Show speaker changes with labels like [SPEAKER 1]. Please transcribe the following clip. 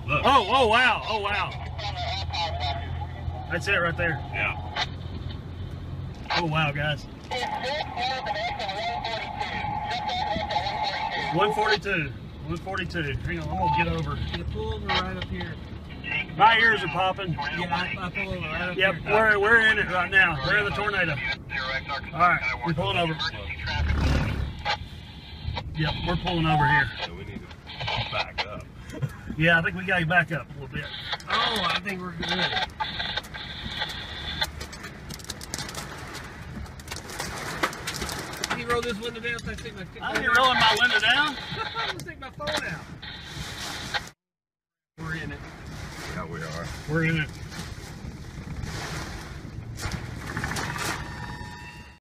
[SPEAKER 1] Look.
[SPEAKER 2] Oh wow. Oh wow. That's it right there.
[SPEAKER 1] Yeah.
[SPEAKER 2] Oh wow, guys. 142. 142. Hang on, I'm gonna get over.
[SPEAKER 3] You pull over right up here.
[SPEAKER 2] My ears are popping.
[SPEAKER 3] Yeah, I pull over right up
[SPEAKER 2] Yep,
[SPEAKER 3] here.
[SPEAKER 2] we're in it right now. We're in the tornado. All right, we're pulling over. Yep, we're pulling over here.
[SPEAKER 1] So we need to back up.
[SPEAKER 2] Yeah, I think we got to back up a little bit.
[SPEAKER 3] Oh, I think we're good. Can you roll this window down so I take my phone
[SPEAKER 2] I ain't rolling my window down.
[SPEAKER 3] I'm gonna take my phone out. We're in it.
[SPEAKER 1] Yeah, we are.
[SPEAKER 2] We're in it.